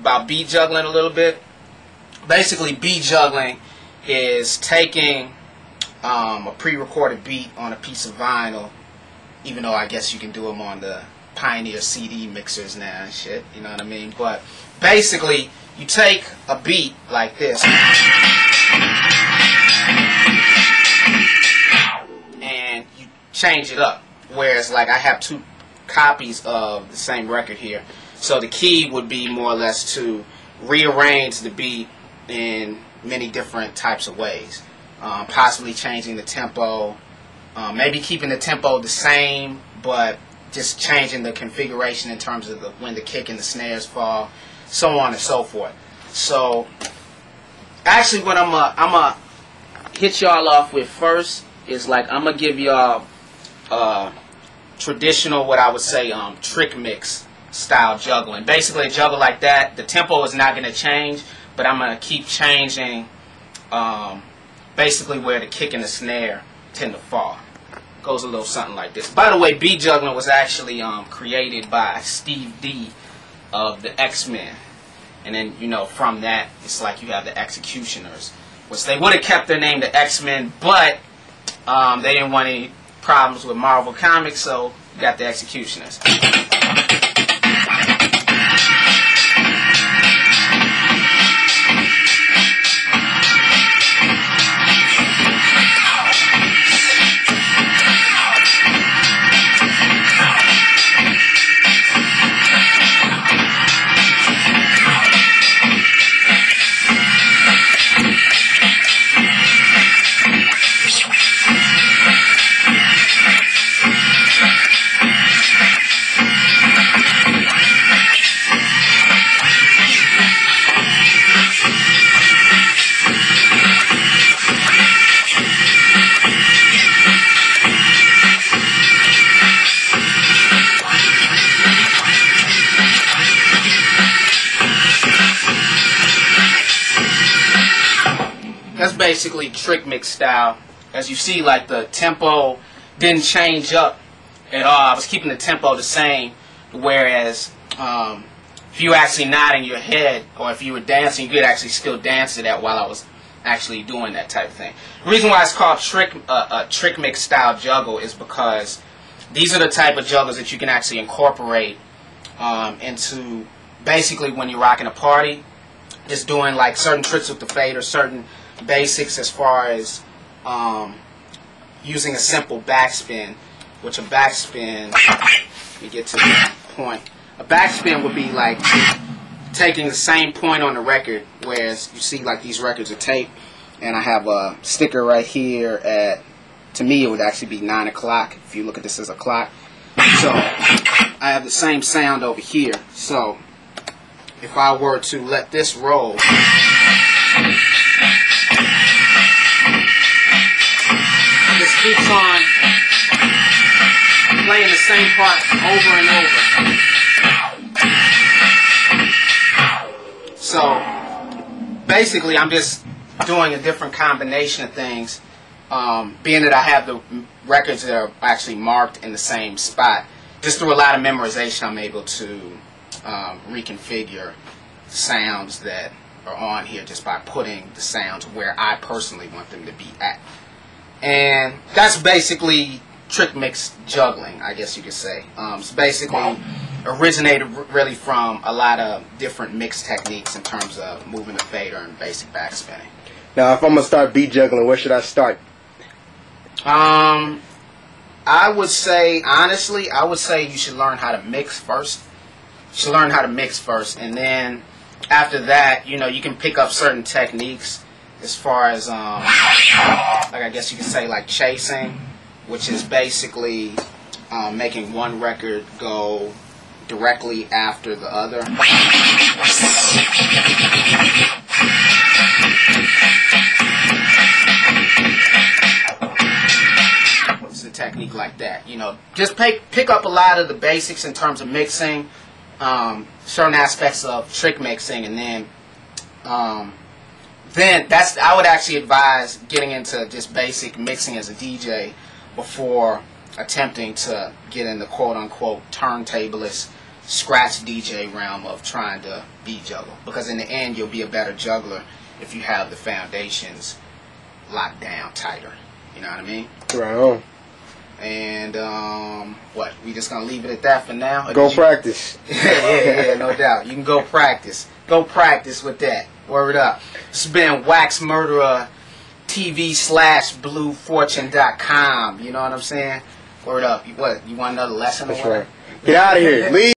about beat juggling a little bit. Basically, beat juggling is taking a pre-recorded beat on a piece of vinyl, even though I guess you can do them on the Pioneer CD mixers now and shit, you know what I mean? But basically, you take a beat like this and you change it up. Whereas, like, I have two copies of the same record here. So the key would be more or less to rearrange the beat in many different types of ways. Possibly changing the tempo, maybe keeping the tempo the same, but just changing the configuration in terms of when the kick and the snares fall, so on and so forth. So actually what I'm gonna hit y'all off with first is, like, I'm gonna give y'all traditional, what I would say, trick mix style juggling. Basically a juggle like that, the tempo is not going to change, but I'm going to keep changing basically where the kick and the snare tend to fall. Goes a little something like this. By the way, beat juggling was actually created by Steve D of the X-Men. And then, you know, from that, it's like you have the Executioners, which they would have kept their name the X-Men, but they didn't want any problems with Marvel Comics, so you got the Executioners. That's basically trick mix style. As you see, like, the tempo didn't change up at all. I was keeping the tempo the same, whereas if you actually nodding your head or if you were dancing, you could actually still dance to that while I was actually doing that type of thing. The reason why it's called trick mix style juggle is because these are the type of juggles that you can actually incorporate into basically when you're rocking a party, just doing like certain tricks with the fade or certain basics as far as using a simple backspin, which a backspin, let me get to the point, a backspin would be like taking the same point on the record, whereas you see like these records are taped, and I have a sticker right here at, to me it would actually be 9 o'clock if you look at this as a clock. So I have the same sound over here. So if I were to let this roll, this keeps on playing the same part over and over. So basically I'm just doing a different combination of things, being that I have the records that are actually marked in the same spot. Just through a lot of memorization I'm able to reconfigure sounds that are on here just by putting the sounds where I personally want them to be at. And that's basically trick mix juggling, I guess you could say. It's basically originated really from a lot of different mix techniques in terms of moving the fader and basic backspinning. Now, if I'm gonna start beat juggling, where should I start? I would say, honestly, I would say you should learn how to mix first. You should learn how to mix first, and then after that, you know, you can pick up certain techniques as far as, like, I guess you could say, like chasing, which is basically making one record go directly after the other. It's a technique like that. You know, just pick up a lot of the basics in terms of mixing, certain aspects of trick mixing, and then that's, I would actually advise getting into just basic mixing as a DJ before attempting to get into quote-unquote turntablist scratch DJ realm of trying to beat juggle. Because in the end, you'll be a better juggler if you have the foundations locked down tighter. You know what I mean? Right on. And what? We just gonna leave it at that for now? Or Go practice. yeah, no doubt. You can go practice. Go practice with that. Word up. It's been Wax Murderer TV/BlueFortune.com. You know what I'm saying? Word up. You want another lesson? That's or what? right. Get out of here. Leave.